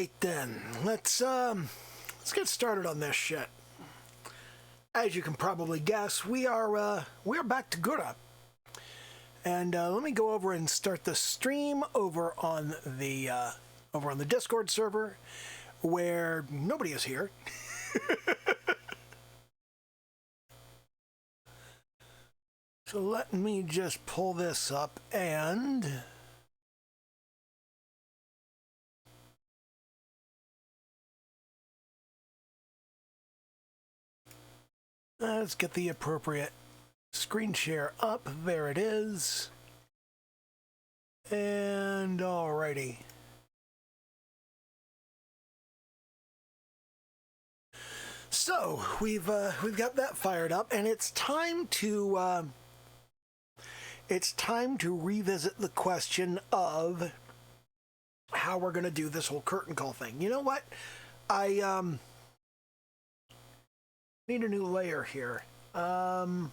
Alright then, let's get started on this shit. As you can probably guess, we are back to Gura. And let me go over and start the stream over on the Discord server, where nobody is here. So let me just pull this up and let's get the appropriate screen share up. There it is. And alrighty. So we've got that fired up, and it's time to revisit the question of how we're going to do this whole curtain call thing. You know what? I need a new layer here. I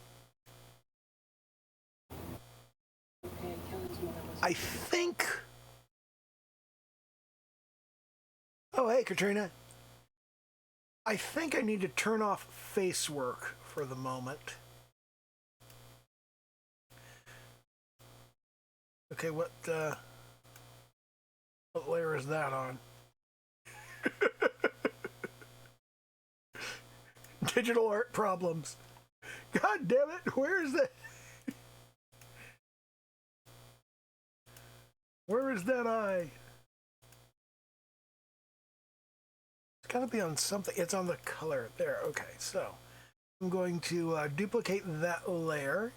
think... Oh, hey, Katrina. I think I need to turn off face work for the moment. Okay, what layer is that on? Digital art problems. God damn it, where is that? Where is that eye? It's gotta be on something. It's on the color. There, okay. So I'm going to duplicate that layer.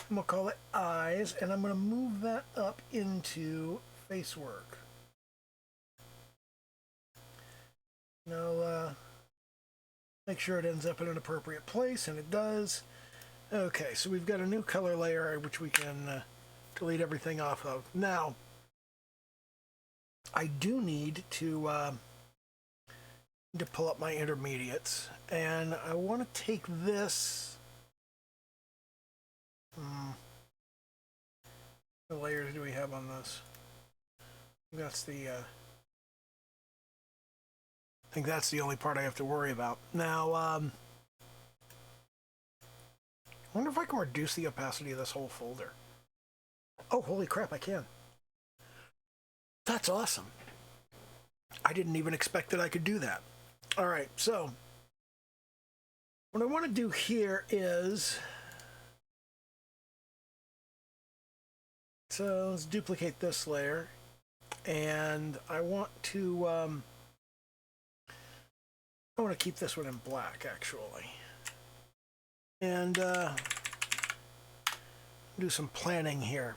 And we'll call it eyes, and I'm going to move that up into face work. Now, make sure it ends up in an appropriate place, and it does. Okay, so we've got a new color layer which we can delete everything off of. Now, I do need to pull up my intermediates, and I want to take this. What layers do we have on this? That's the. I think that's the only part I have to worry about. Now, I wonder if I can reduce the opacity of this whole folder. Oh, holy crap, I can. That's awesome. I didn't even expect that I could do that. All right, so what I want to do here is, so let's duplicate this layer, and I want to keep this one in black, actually, and do some planning here.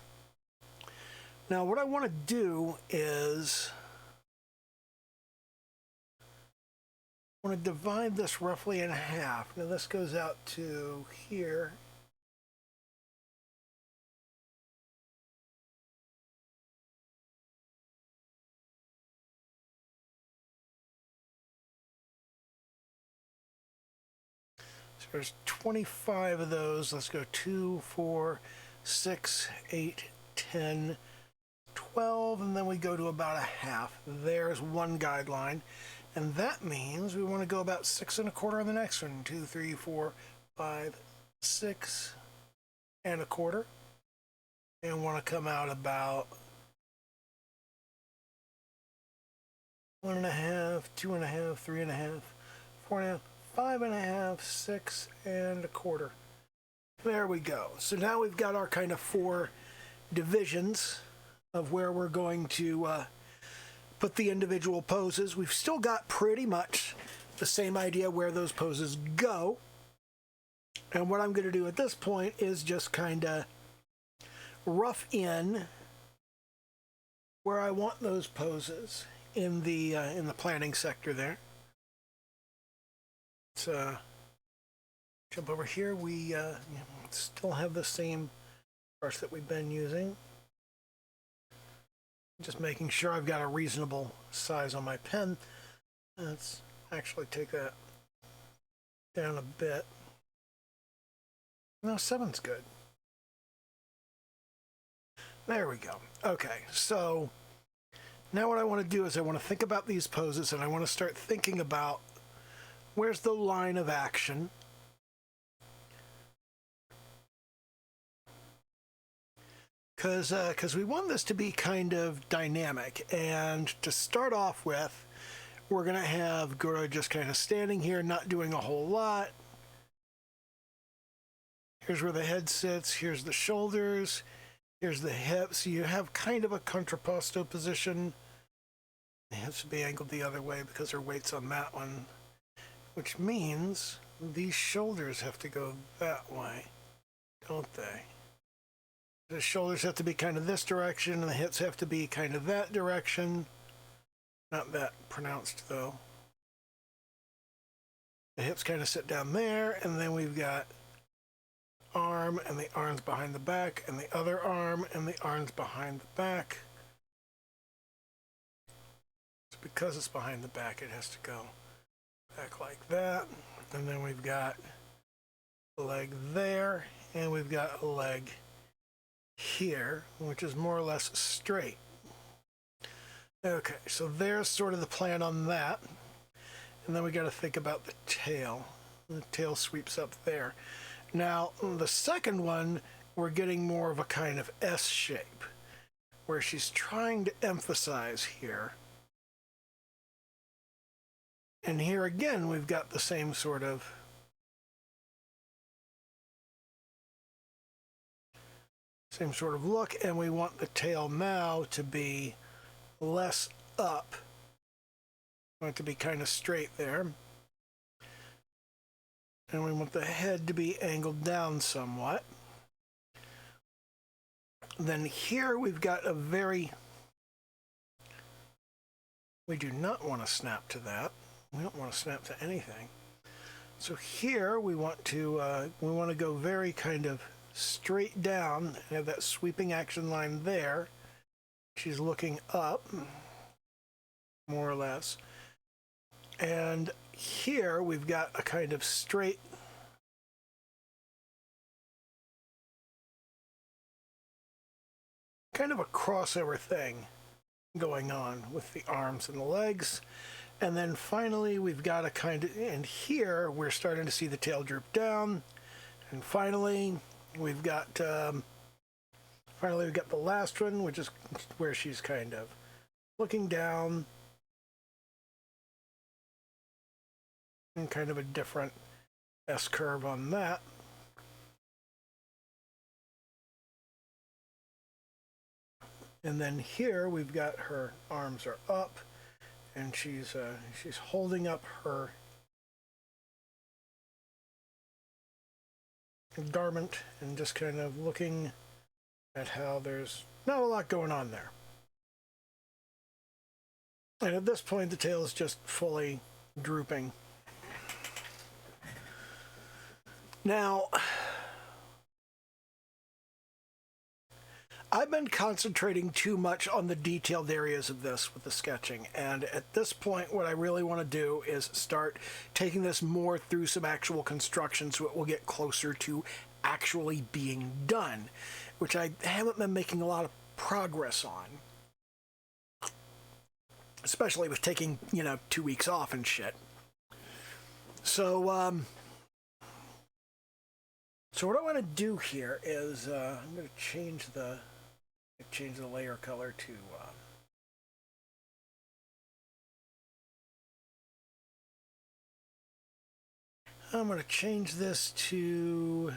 Now, what I want to do is I want to divide this roughly in half. Now, this goes out to here. So there's 25 of those. Let's go 2, 4, 6, 8, 10, 12, and then we go to about a half. There's one guideline, and that means we want to go about 6 1/4 on the next one. 2, 3, 4, 5, 6 1/4, and want to come out about 1 1/2, 2 1/2, 3 1/2, 4 1/2, 5 1/2, 6 1/4. There we go. So now we've got our kind of 4 divisions of where we're going to put the individual poses. We've still got pretty much the same idea where those poses go. And what I'm going to do at this point is just kind of rough in where I want those poses in the planning sector there. Let's jump over here. We still have the same brush that we've been using. Just making sure I've got a reasonable size on my pen. Let's actually take that down a bit. No, 7's good. There we go. Okay, so now what I want to do is I want to think about these poses, and I want to start thinking about where's the line of action. Because we want this to be kind of dynamic. And to start off with, we're going to have Gura just kind of standing here, not doing a whole lot. Here's where the head sits. Here's the shoulders. Here's the hips. You have kind of a contrapposto position. The hips would be angled the other way because her weight's on that one, which means these shoulders have to go that way, don't they? The shoulders have to be kind of this direction, and the hips have to be kind of that direction. Not that pronounced, though. The hips kind of sit down there, and then we've got arm, and the arm's behind the back, and the other arm, and the arm's behind the back. So because it's behind the back, it has to go back like that. And then we've got a leg there, and we've got a leg here, which is more or less straight. Okay, so there's sort of the plan on that. And then we got to think about the tail. The tail sweeps up there. Now, the second one, we're getting more of a kind of S shape, where she's trying to emphasize here. And here again, we've got the same sort of look, and we want the tail now to be less up. We want it to be kind of straight there. And we want the head to be angled down somewhat. Then here we've got a very... We do not want to snap to that. We don't want to snap to anything. So here we want to go very kind of straight down and have that sweeping action line there. She's looking up, more or less. And here we've got a kind of straight kind of a crossover thing going on with the arms and the legs. And then finally we've got a kind of, and here we're starting to see the tail droop down. And finally we've got the last one, which is where she's kind of looking down. And kind of a different S-curve on that. And then here we've got her arms are up, and she's holding up her garment and just kind of looking at how there's not a lot going on there. And at this point, the tail is just fully drooping. Now, I've been concentrating too much on the detailed areas of this with the sketching, and at this point what I really want to do is start taking this more through some actual construction so it will get closer to actually being done, which I haven't been making a lot of progress on, especially with taking, 2 weeks off and shit. So so what I want to do here is I'm going to change the layer color to I'm going to change this to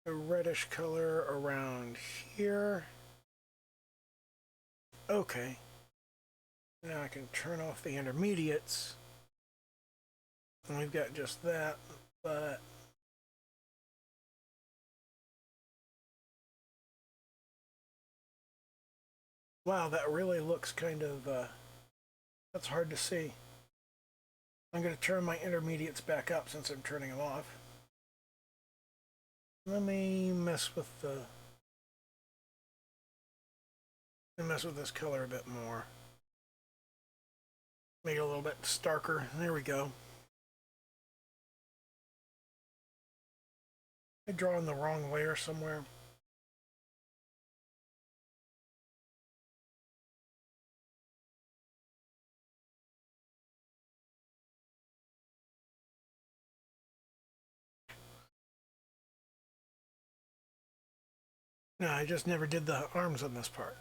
a reddish color around here. Okay. Now I can turn off the intermediates. And we've got just that, but wow, that really looks kind of, that's hard to see. I'm going to turn my intermediates back up since I'm turning them off. Let me mess with this color a bit more. Make it a little bit starker. There we go. I draw in the wrong layer somewhere. No, I just never did the arms on this part.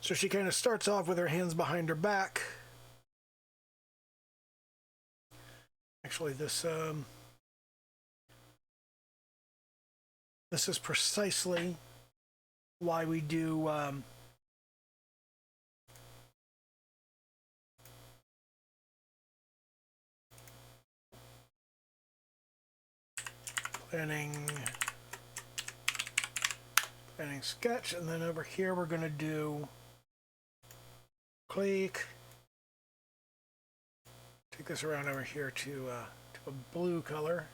So she kind of starts off with her hands behind her back. Actually, this is precisely why we do planning sketch, and then over here we're going to do click. Take this around over here to a blue color.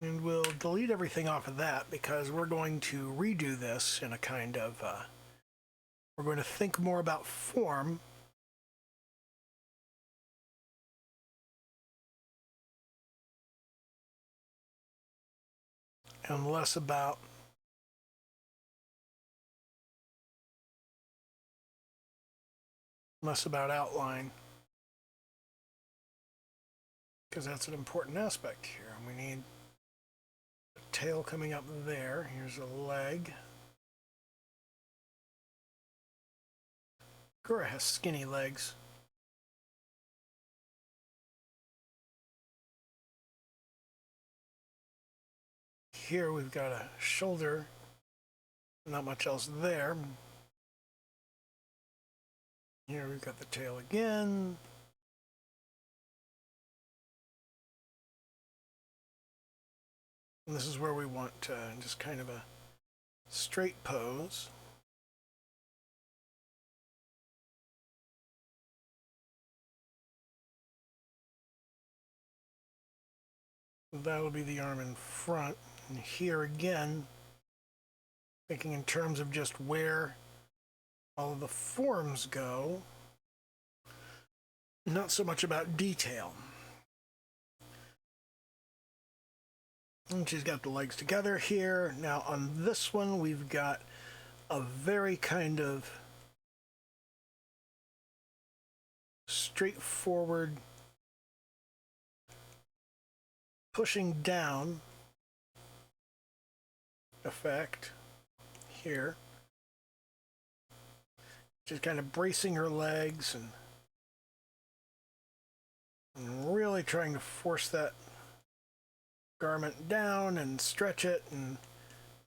And we'll delete everything off of that because we're going to redo this in a kind of, we're going to think more about form and less about outline, because that's an important aspect here. We need a tail coming up there. Here's a leg. Gura has skinny legs. Here we've got a shoulder, not much else there. Here we've got the tail again. And this is where we want just kind of a straight pose. That'll be the arm in front. And here again, thinking in terms of just where all of the forms go, not so much about detail. And she's got the legs together here. Now on this one, we've got a very kind of straightforward pushing down effect here. She's kind of bracing her legs and really trying to force that garment down and stretch it and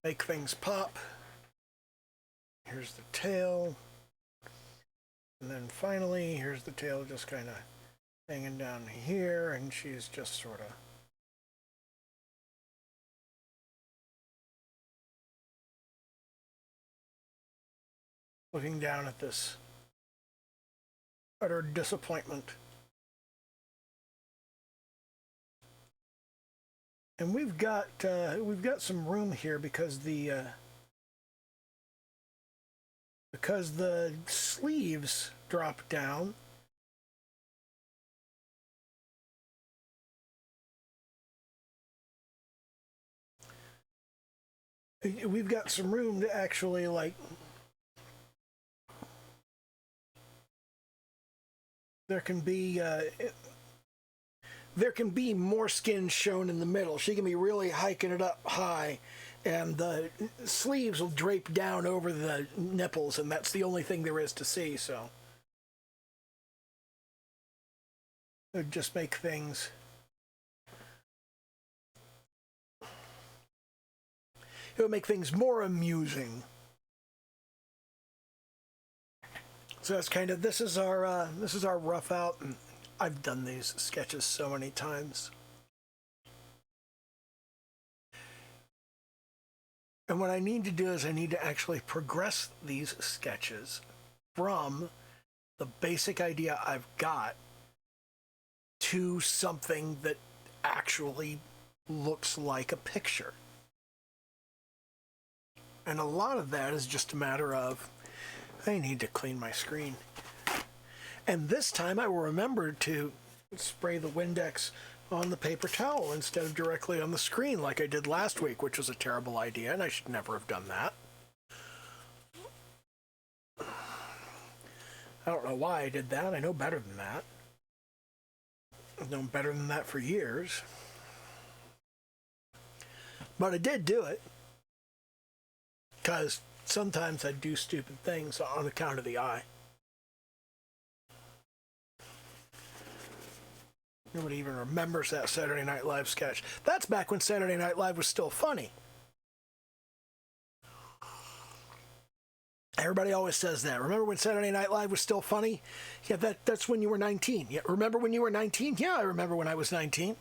make things pop. Here's the tail. And then finally, here's the tail just kind of hanging down here, and she's just sort of looking down at this utter disappointment. And we've got some room here because the sleeves drop down. We've got some room to actually there can be more skin shown in the middle. She can be really hiking it up high, and the sleeves will drape down over the nipples, and that's the only thing there is to see, so it would just make things more amusing. So that's kind of, this is our rough out, and I've done these sketches so many times. And what I need to do is I need to actually progress these sketches from the basic idea I've got to something that actually looks like a picture. And a lot of that is just a matter of, I need to clean my screen. And this time I will remember to spray the Windex on the paper towel instead of directly on the screen like I did last week, which was a terrible idea, and I should never have done that. I don't know why I did that. I know better than that. I've known better than that for years. But I did do it because sometimes I do stupid things on account of the eye. Nobody even remembers that Saturday Night Live sketch. That's back when Saturday Night Live was still funny. Everybody always says that. Remember when Saturday Night Live was still funny? Yeah, that's when you were 19. Yeah, remember when you were 19? Yeah, I remember when I was 19.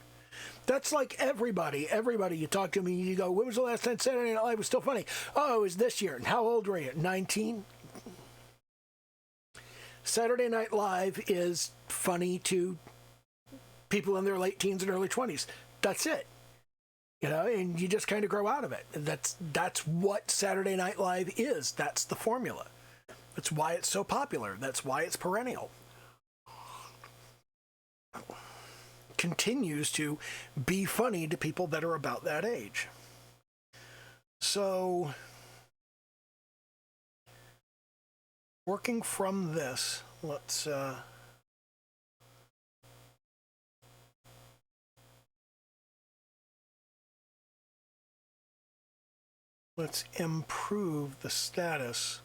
That's like everybody. Everybody you talk to me, you go, when was the last time Saturday Night Live was still funny? Oh, it was this year. And how old were you? 19? Saturday Night Live is funny to people in their late teens and early 20s. That's it. You know, and you just kind of grow out of it. That's what Saturday Night Live is. That's the formula. That's why it's so popular. That's why it's perennial. Continues to be funny to people that are about that age. So, working from this, let's improve the status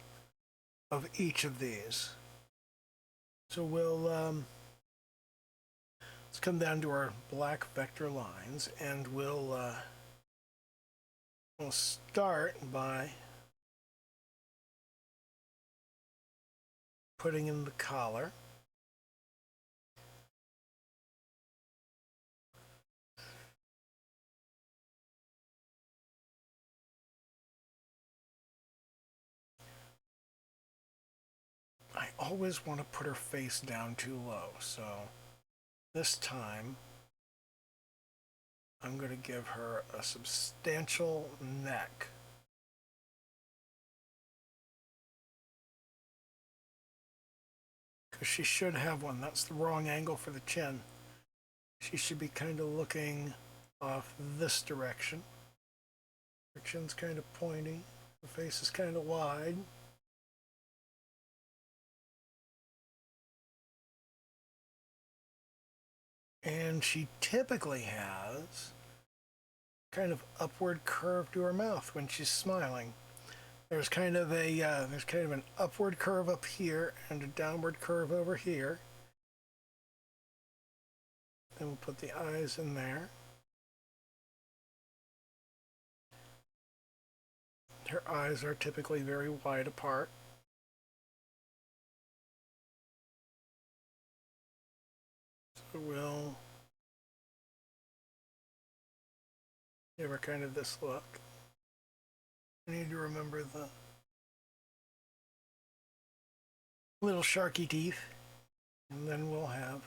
of each of these. So we'll let's come down to our black vector lines, and we'll start by putting in the collar. I always want to put her face down too low, so this time I'm going to give her a substantial neck. Because she should have one. That's the wrong angle for the chin. She should be kind of looking off this direction. Her chin's kind of pointy. Her face is kind of wide. And she typically has kind of upward curve to her mouth when she's smiling. There's kind of an upward curve up here and a downward curve over here. Then we'll put the eyes in there. Her eyes are typically very wide apart. So we'll give her kind of this look. We need to remember the little sharky teeth, and then we'll have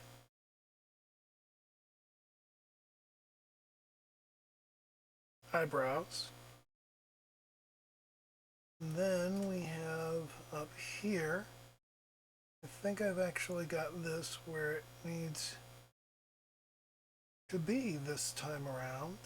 eyebrows. And then we have up here, I think I've actually got this where it needs to be this time around.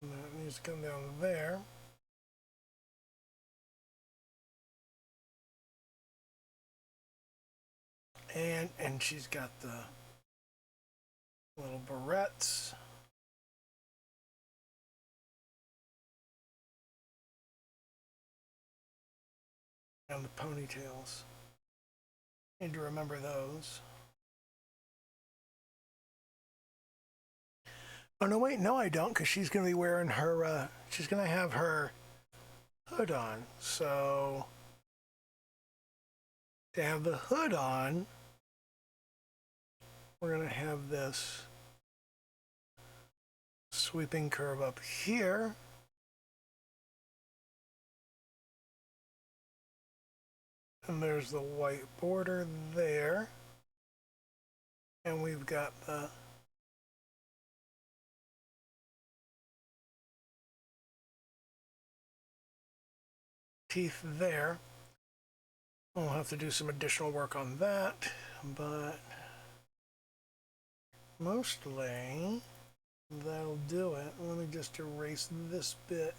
And that needs to come down there. And she's got the little barrettes. And the ponytails. Need to remember those. Oh, no, wait, no, I don't, because she's going to be wearing her, she's going to have her hood on. So, to have the hood on, we're going to have this sweeping curve up here. And there's the white border there. And we've got the teeth there. We'll have to do some additional work on that, but mostly that'll do it. Let me just erase this bit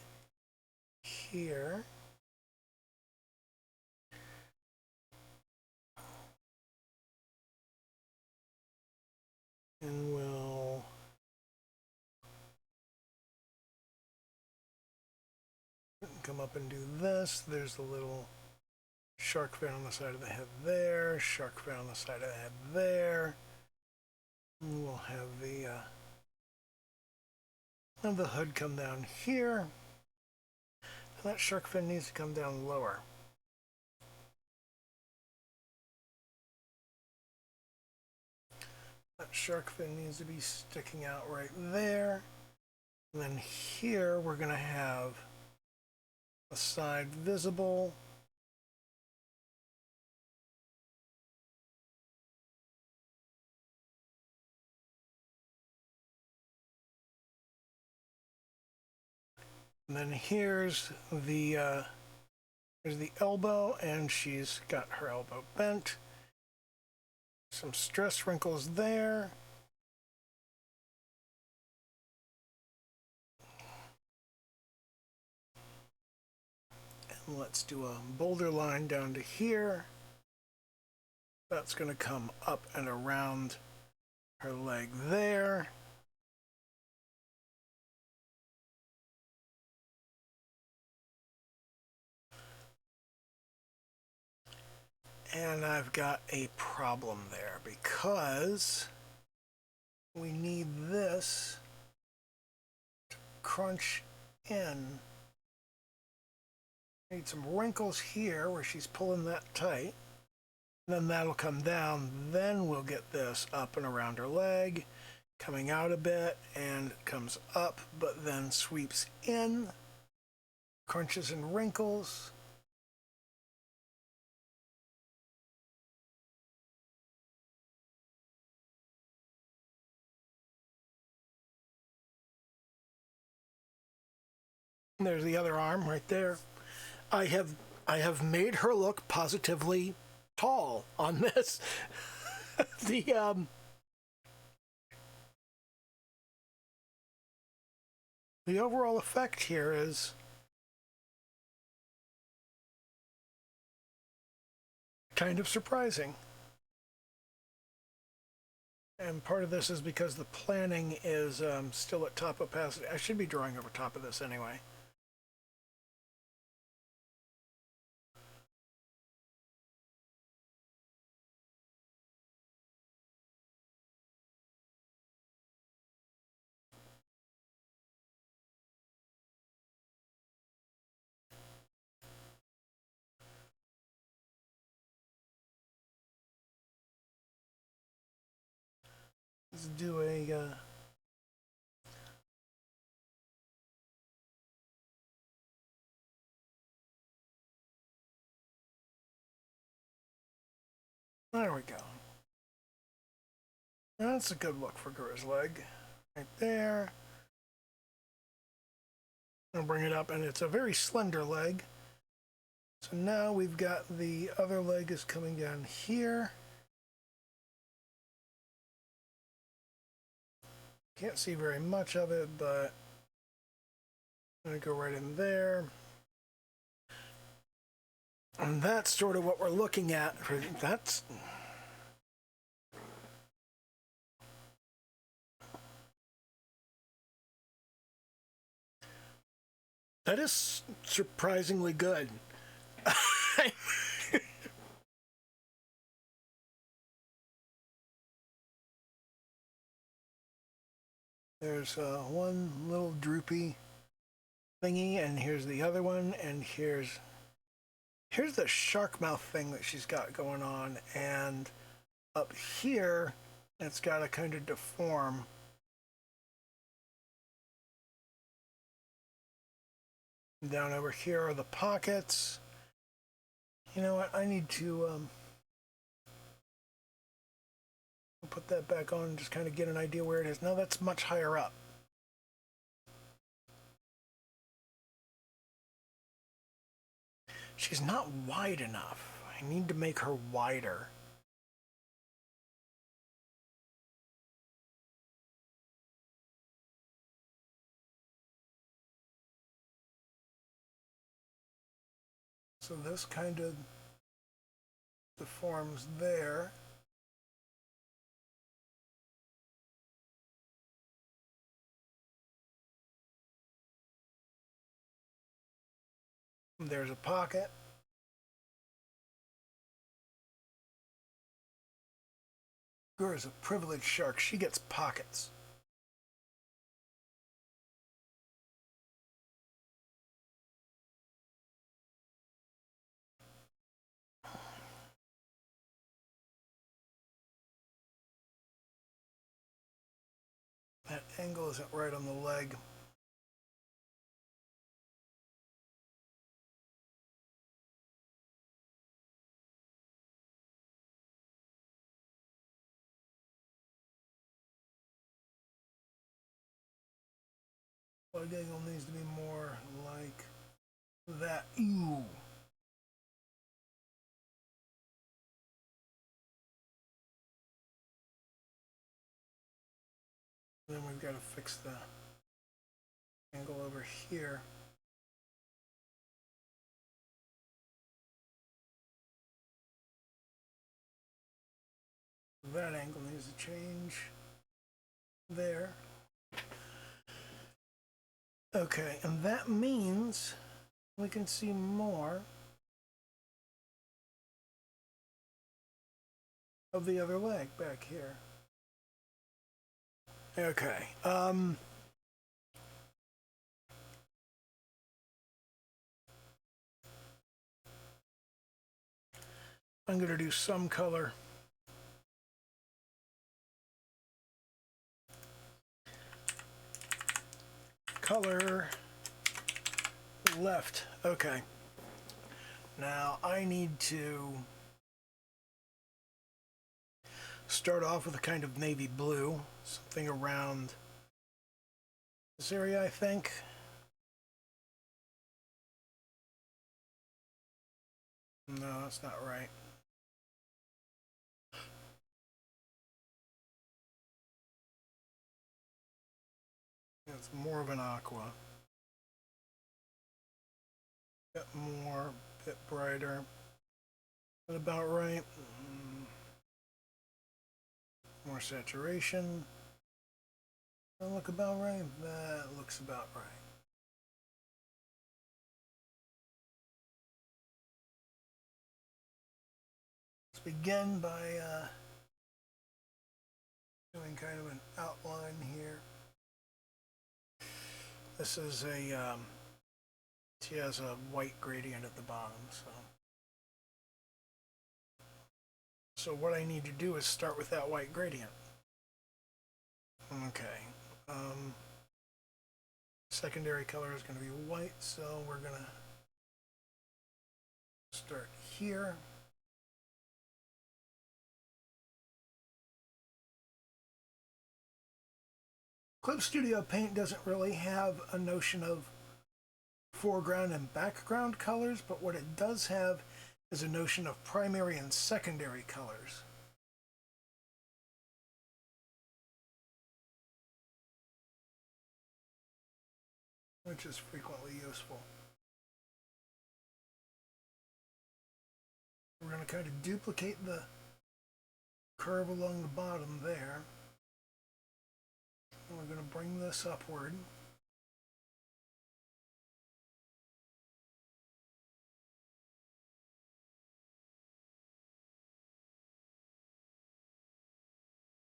here. And we'll come up and do this. There's the little shark fin on the side of the head there, shark fin on the side of the head there. And we'll have the hood come down here. And that shark fin needs to come down lower. That shark fin needs to be sticking out right there. And then here we're going to have the side visible. And then here's the elbow, and she's got her elbow bent. Some stress wrinkles there. And let's do a boulder line down to here. That's going to come up and around her leg there. And I've got a problem there because we need this to crunch in. Need some wrinkles here where she's pulling that tight. Then that'll come down. Then we'll get this up and around her leg, coming out a bit, and comes up, but then sweeps in, crunches and wrinkles. And there's the other arm right there. I have made her look positively tall on this. the overall effect here is kind of surprising. And part of this is because the planning is still at top opacity. I should be drawing over top of this anyway. Let's do a there we go. That's a good look for Gura's leg. Right there. I'll bring it up, and it's a very slender leg. So now we've got the other leg is coming down here. Can't see very much of it, but I'm going to go right in there. And that's sort of what we're looking at. That is surprisingly good. There's one little droopy thingy, and here's the other one, and here's the shark mouth thing that she's got going on, and up here it's got to kind of deform. Down over here are the pockets. You know what? I need to put that back on and just kind of get an idea where it is. Now that's much higher up. She's not wide enough. I need to make her wider. So this kind of deforms there. There's a pocket. Gura is a privileged shark. She gets pockets. That angle isn't right on the leg. Leg angle needs to be more like that. Ooh. Then we've got to fix the angle over here. That angle needs to change there. Okay, and that means we can see more of the other leg back here. Okay. I'm going to do some color. Color left. Okay. Now I need to start off with a kind of navy blue, something around this area, I think. No, that's not right. It's more of an aqua. Bit more, bit brighter. Is that about right? More saturation. That look about right? That looks about right. Let's begin by doing kind of an outline here. This is a, she has a white gradient at the bottom, so what I need to do is start with that white gradient. Okay. Secondary color is going to be white, so we're going to start here. Clip Studio Paint doesn't really have a notion of foreground and background colors, but what it does have is a notion of primary and secondary colors. Which is frequently useful. We're going to kind of duplicate the curve along the bottom there. And we're going to bring this upward.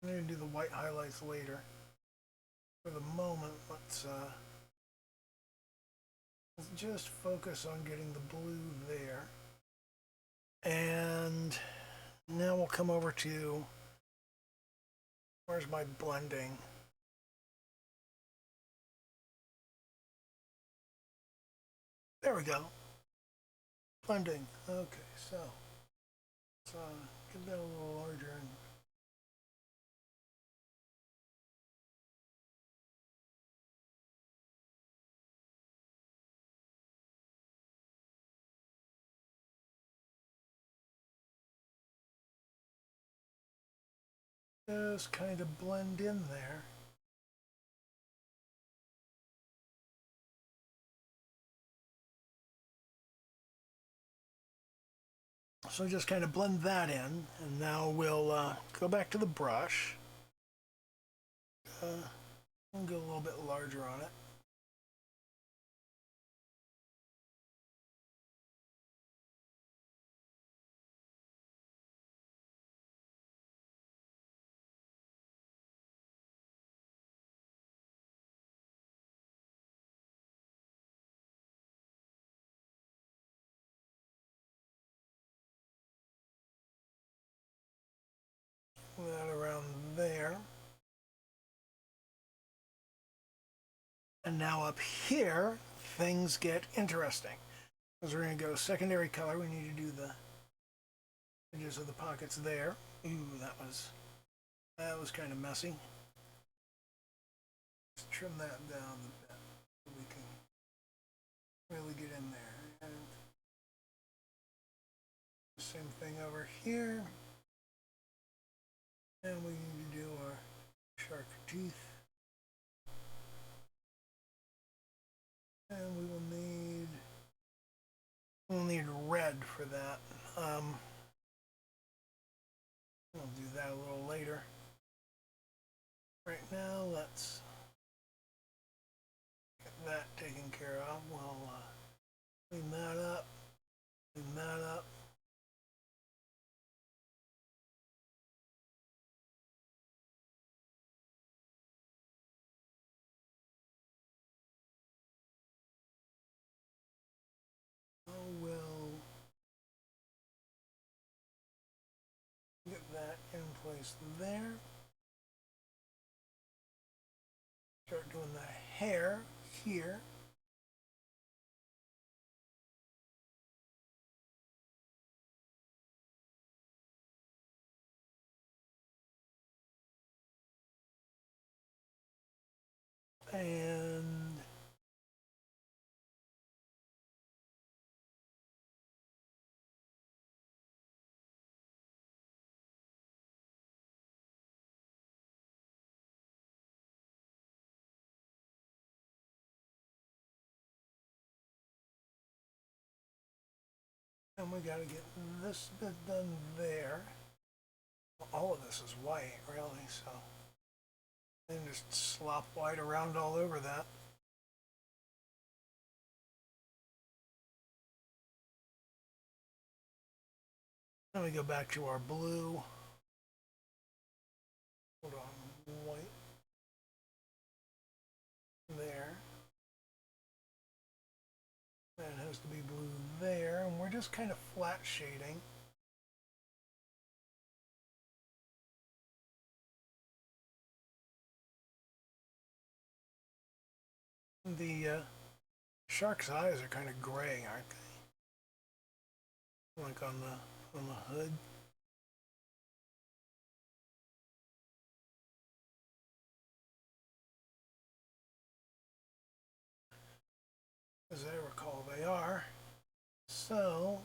I'm going to do the white highlights later. For the moment, let's just focus on getting the blue there. And now we'll come over to, where's my blending? There we go. Blending. Okay, so let's get that a little larger. And just kind of blend in there. So just kind of blend that in, and now we'll go back to the brush. I'll go a little bit larger on it. That around there. And now up here, things get interesting. Because we're going to go secondary color. We need to do the edges of the pockets there. Ooh, that was kind of messy. Let's trim that down a bit so we can really get in there. And the same thing over here. And we need to do our shark teeth. And we'll need red for that. We'll do that a little later. Right now, let's get that taken care of. We'll clean that up, clean that up. We'll get that in place there. Start doing the hair here. And we got to get this bit done there. All of this is white, really, so then just slop white around all over that. Then we go back to our blue. Hold on, white there. That has to be blue there, and we're just kind of flat shading. The shark's eyes are kind of gray, aren't they? Like on the hood. As I recall, they are. So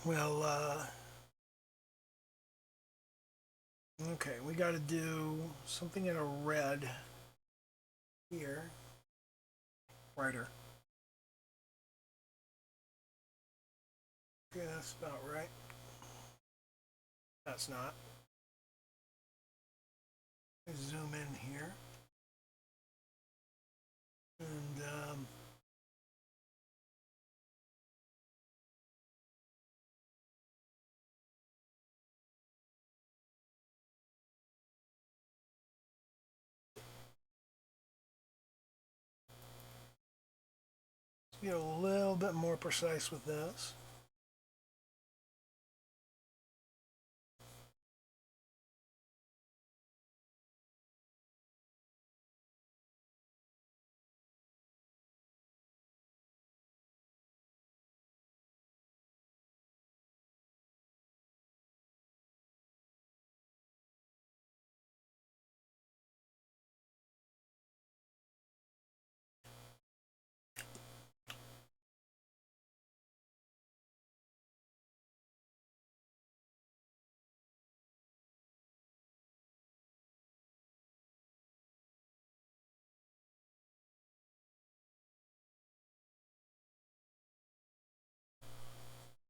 we'll okay, we got to do something in a red here. Brighter. Okay, that's about right. That's not. Zoom in here. And get a little bit more precise with this.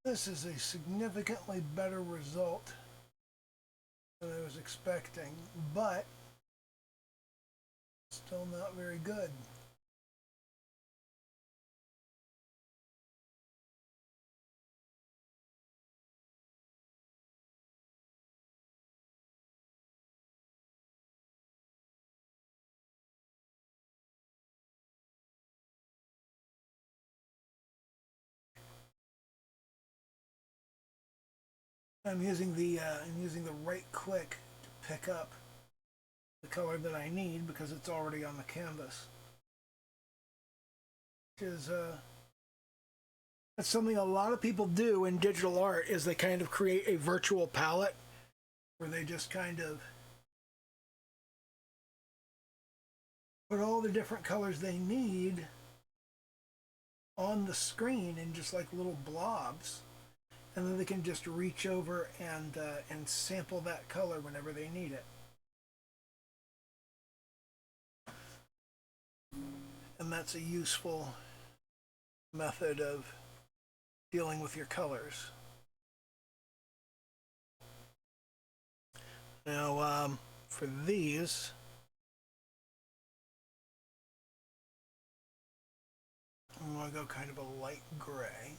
This is a significantly better result than I was expecting, but still not very good. I'm using the right click to pick up the color that I need because it's already on the canvas. Which is that's something a lot of people do in digital art, is they kind of create a virtual palette where they just kind of put all the different colors they need on the screen in just like little blobs, and then they can just reach over and sample that color whenever they need it. And that's a useful method of dealing with your colors. Now, for these, I'm going to go kind of a light gray.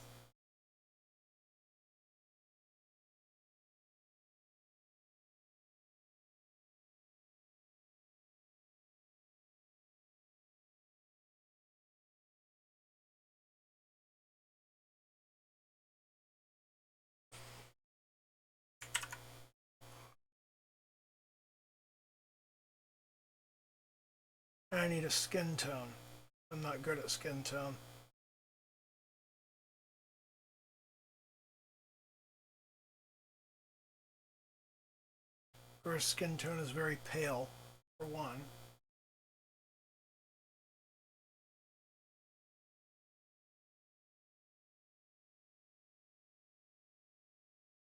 I need a skin tone. I'm not good at skin tone. Her skin tone is very pale, for one.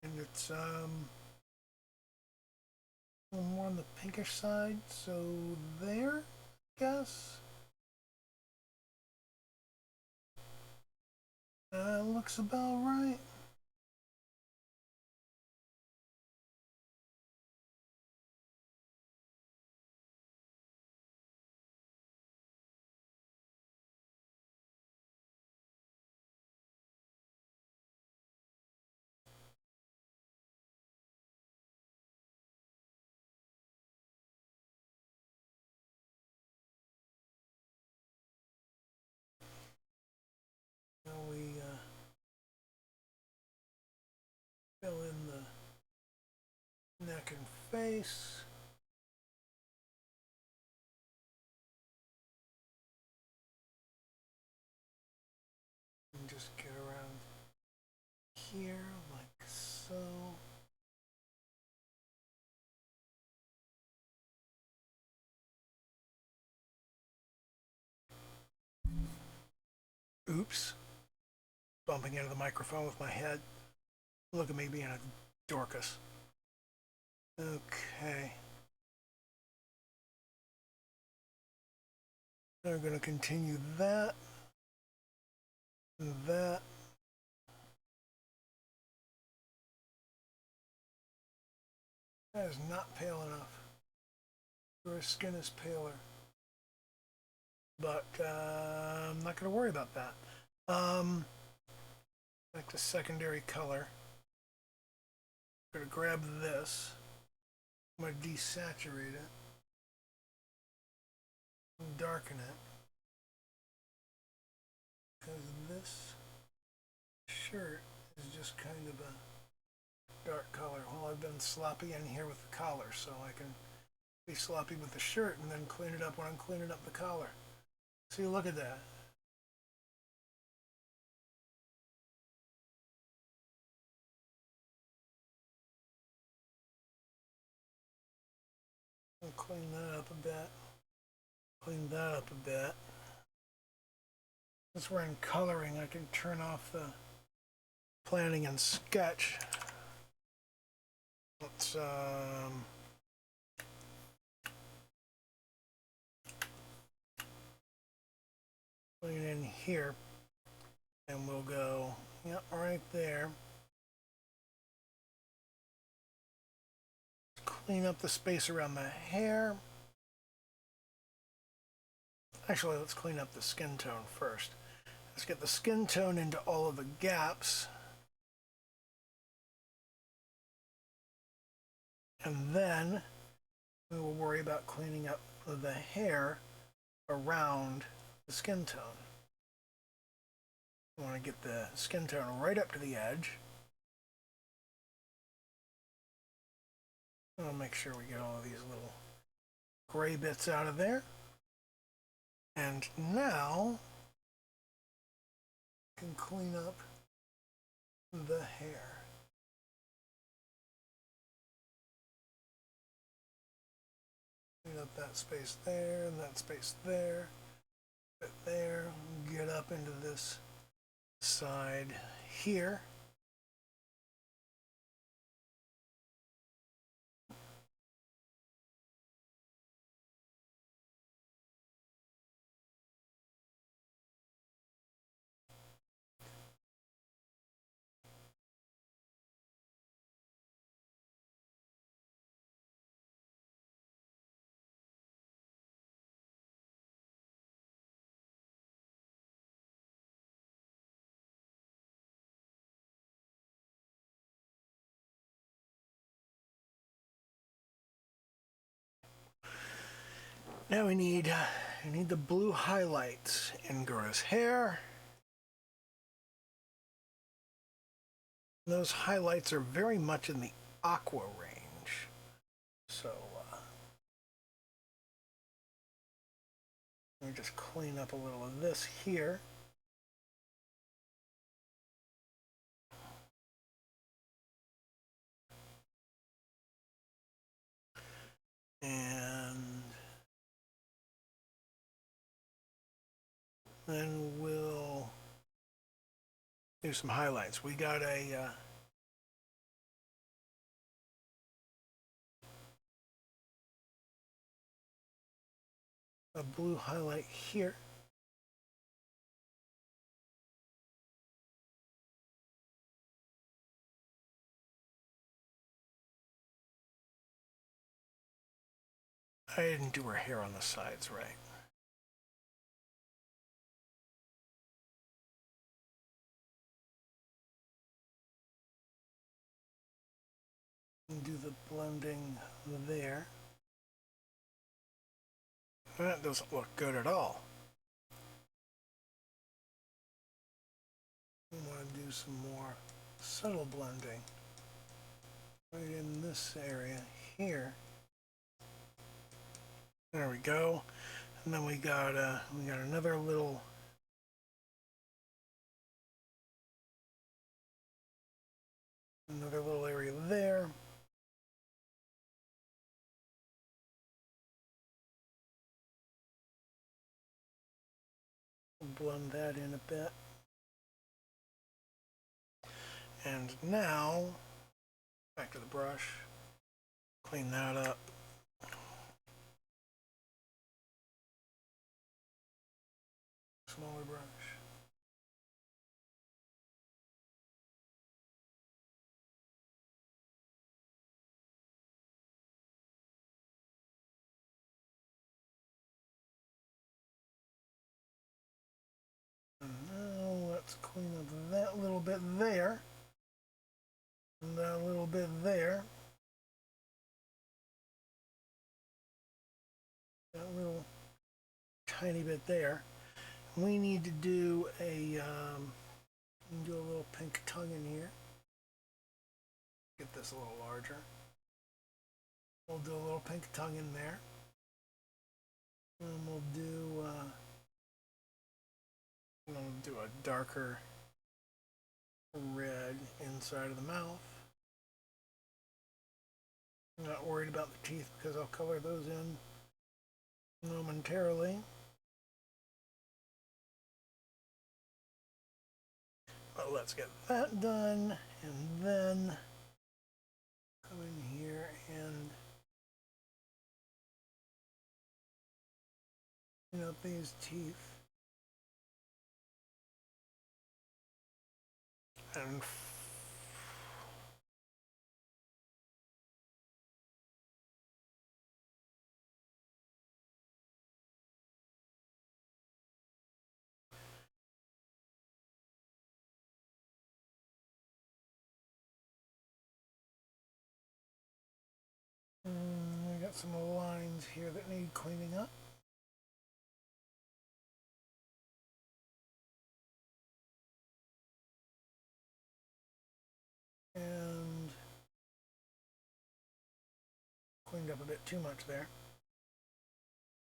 And it's more on the pinkish side, so there, I guess. Looks about right. Now we fill in the neck and face. And just get around here like so. Oops. Bumping into the microphone with my head. Look at me being a Dorcas. Okay. We're going to continue that. That. That is not pale enough. Your skin is paler. But I'm not going to worry about that. Like the secondary color. I'm going to grab this. I'm going to desaturate it. And darken it. Because this shirt is just kind of a dark color. Well, I've been sloppy in here with the collar, so I can be sloppy with the shirt and then clean it up when I'm cleaning up the collar. See, look at that. I'll clean that up a bit. Clean that up a bit. Since we're in coloring, I can turn off the planning and sketch. Let's clean in here, and we'll go Yep, right there. Clean up the space around the hair. Actually, let's clean up the skin tone first. Let's get the skin tone into all of the gaps. And then we will worry about cleaning up the hair around the skin tone. We want to get the skin tone right up to the edge. I'll make sure we get all of these little gray bits out of there. And now we can clean up the hair. Clean up that space there and that space there. Bit there. Get up into this side here. Now we need the blue highlights in Gura's hair. Those highlights are very much in the aqua range. So let me just clean up a little of this here. And then we'll do some highlights. We got a blue highlight here. I didn't do her hair on the sides right. And do the blending there. That doesn't look good at all. We want to do some more subtle blending right in this area here. There we go. And then we got another little area there. We'll blend that in a bit. And now, back to the brush, clean that up. Smaller brush. And now let's clean up that little bit there. And that little bit there. That little tiny bit there. We need to do a little pink tongue in here. Get this a little larger. We'll do a little pink tongue in there. And we'll do a darker red inside of the mouth. I'm not worried about the teeth because I'll color those in momentarily. But let's get that done, and then come in here and clean up these teeth. And we got some lines here that need cleaning up. And cleaned up a bit too much there.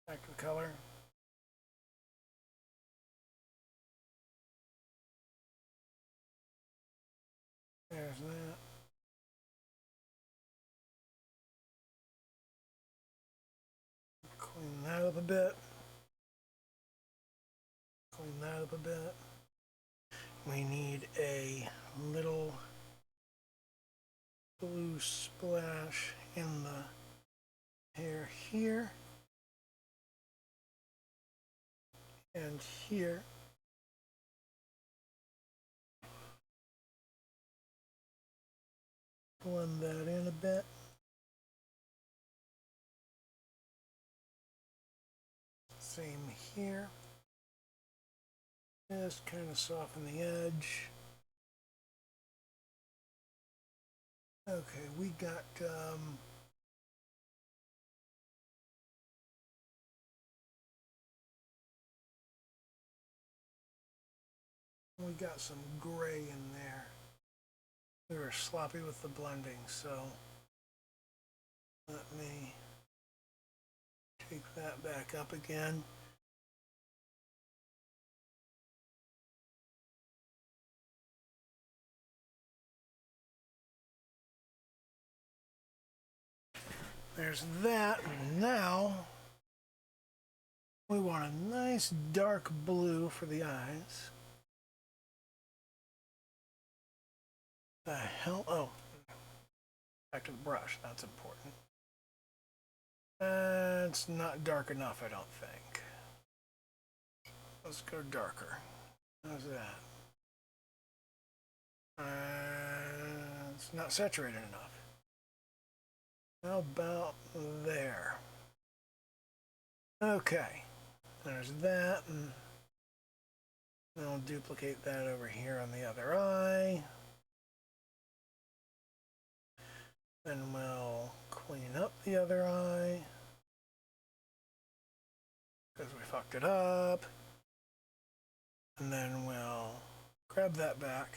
Back to the color. There's that. Clean that up a bit. Clean that up a bit. We need a little blue splash in the hair here and here. Blend that in a bit. Same here. Just kind of soften the edge. Okay, we got some gray in there. We were sloppy with the blending, so let me take that back up again. There's that. Now we want a nice dark blue for the eyes. The hell? Oh, back to the brush. That's important. It's not dark enough, I don't think. Let's go darker. How's that? It's not saturated enough. How about there? Okay, there's that, and I'll duplicate that over here on the other eye. Then we'll clean up the other eye because we fucked it up. And then we'll grab that back,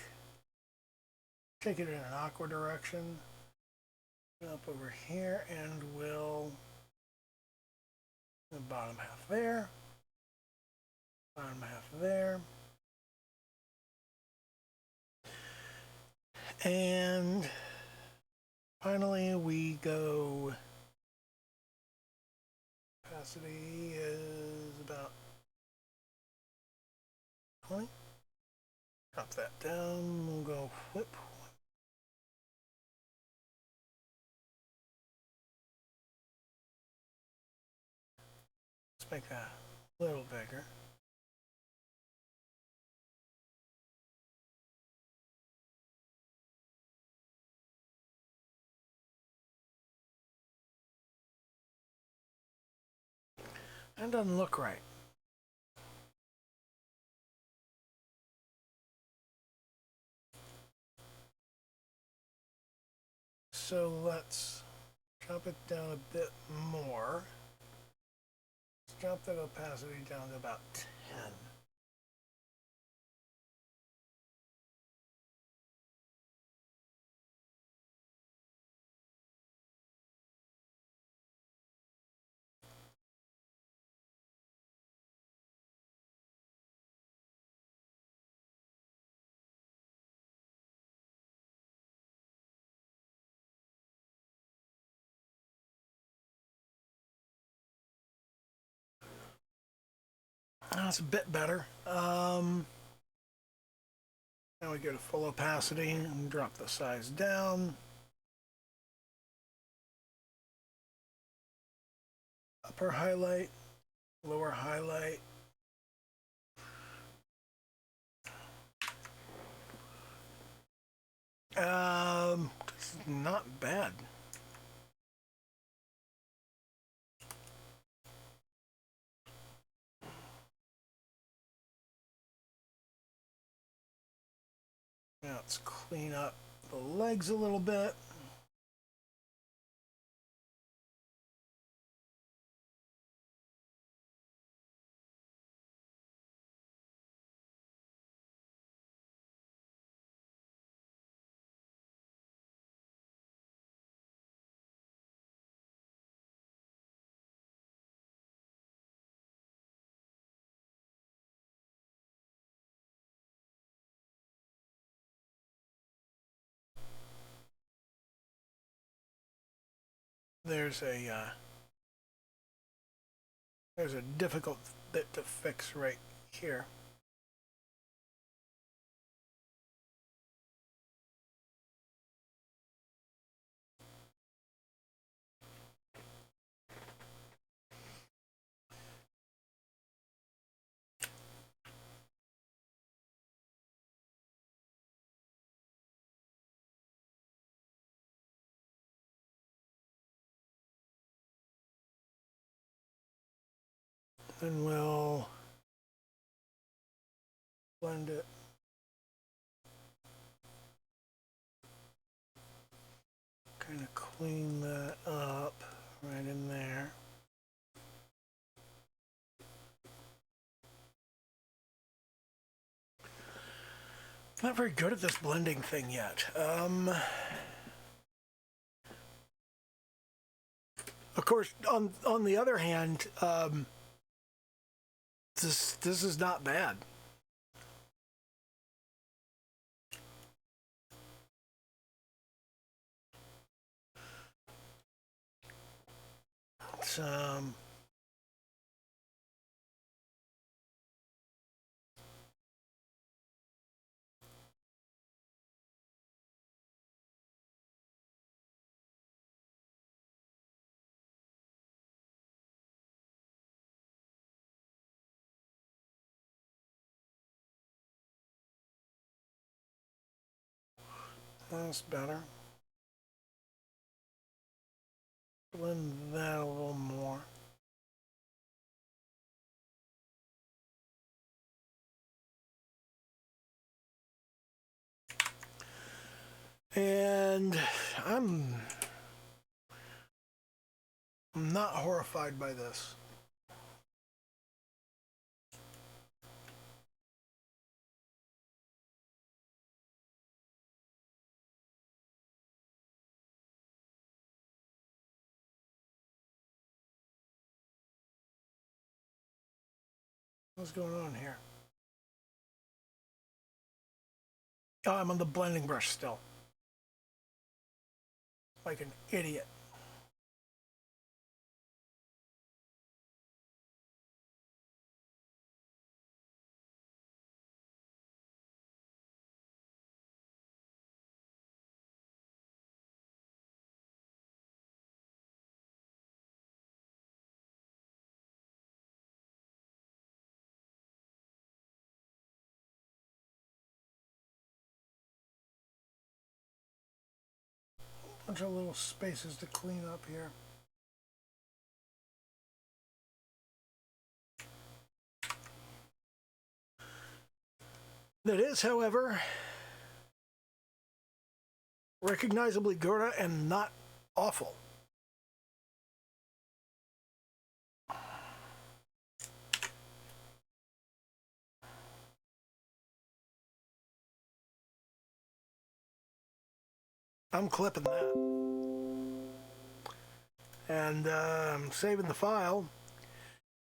take it in an aqua direction, up over here, and we'll the bottom half there, bottom half there, and finally we go, opacity is about 20. Drop that down, we'll go whip. Let's make that a little bigger. That doesn't look right. So let's drop it down a bit more. Let's drop that opacity down to about 10. That's a bit better. Now we go to full opacity and drop the size down. Upper highlight, lower highlight. not bad. Now let's clean up the legs a little bit. There's a difficult bit to fix right here. And we'll blend it. Kind of clean that up right in there. Not very good at this blending thing yet. Of course, on the other hand, this is not bad. It's that's better. Blend that a little more. And I'm not horrified by this. What's going on here? Oh, I'm on the blending brush still. Like an idiot. Bunch of little spaces to clean up here. That is, however, recognizably Gura and not awful. I'm clipping that. And I'm saving the file.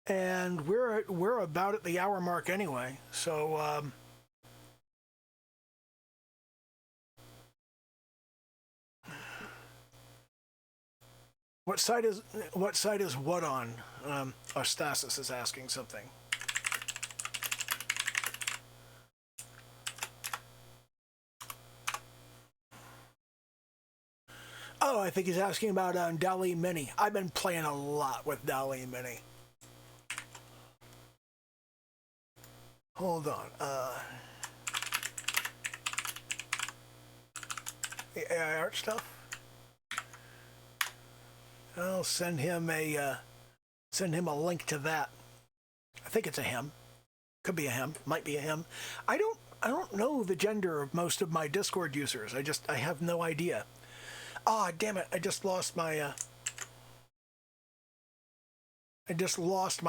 And we're about at the hour mark anyway. So what side is what on? Ostasis is asking something. Oh, I think he's asking about DALL-E Mini. I've been playing a lot with DALL-E Mini. Hold on. The AI art stuff? I'll send him a link to that. I think it's a him. Could be a him. Might be a him. I don't know the gender of most of my Discord users. I have no idea. Ah, damn it! I just lost my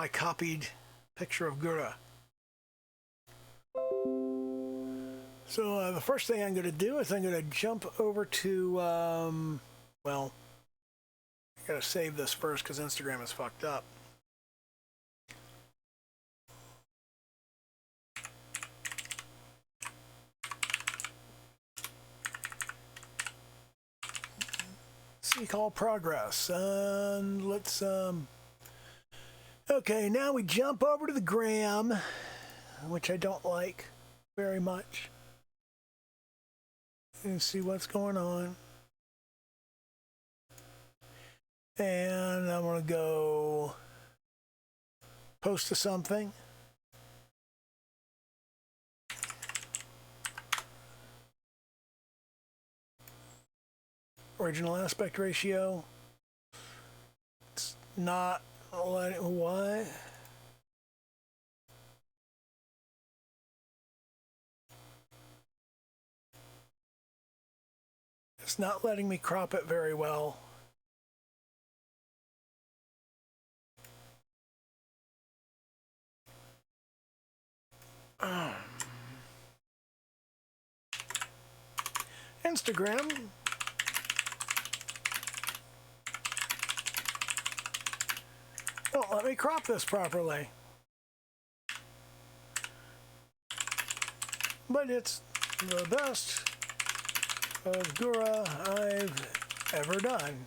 copied picture of Gura. So the first thing I'm going to do is I'm going to jump over to, well, I got to save this first because Instagram is fucked up. Seek all progress. And let's, okay, now we jump over to the gram, which I don't like very much. And see what's going on. And I'm going to go post to something. Original aspect ratio. It's not letting, why? It's not letting me crop it very well. Instagram. Don't let me crop this properly. But it's the best of Gura I've ever done.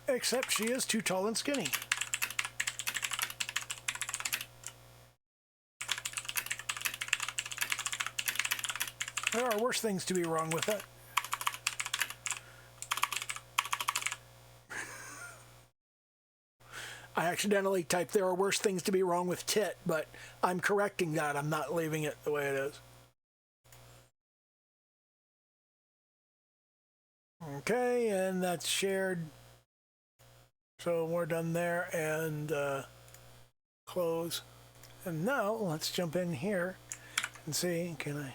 Except she is too tall and skinny. There are worse things to be wrong with it. I accidentally typed there are worse things to be wrong with tit, but I'm correcting that. I'm not leaving it the way it is. Okay, and that's shared. So we're done there, and close. And now let's jump in here and see, can I?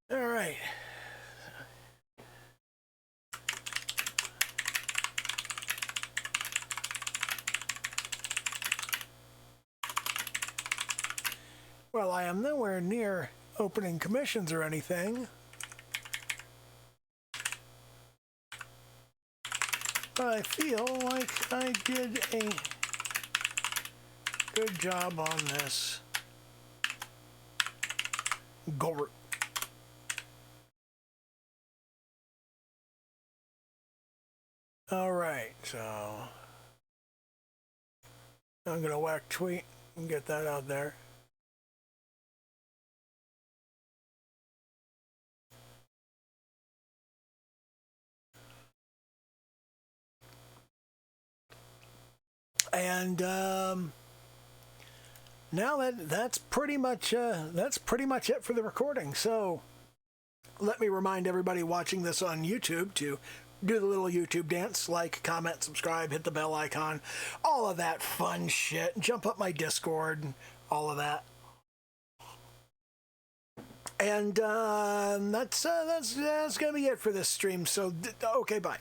All right. Well, I am nowhere near opening commissions or anything. But I feel like I did a good job on this. Gura. All right, so I'm gonna whack tweet and get that out there. And now that's pretty much it for the recording. So let me remind everybody watching this on YouTube to do the little YouTube dance, like, comment, subscribe, hit the bell icon, all of that fun shit. Jump up my Discord, all of that. And that's gonna be it for this stream. So okay, bye.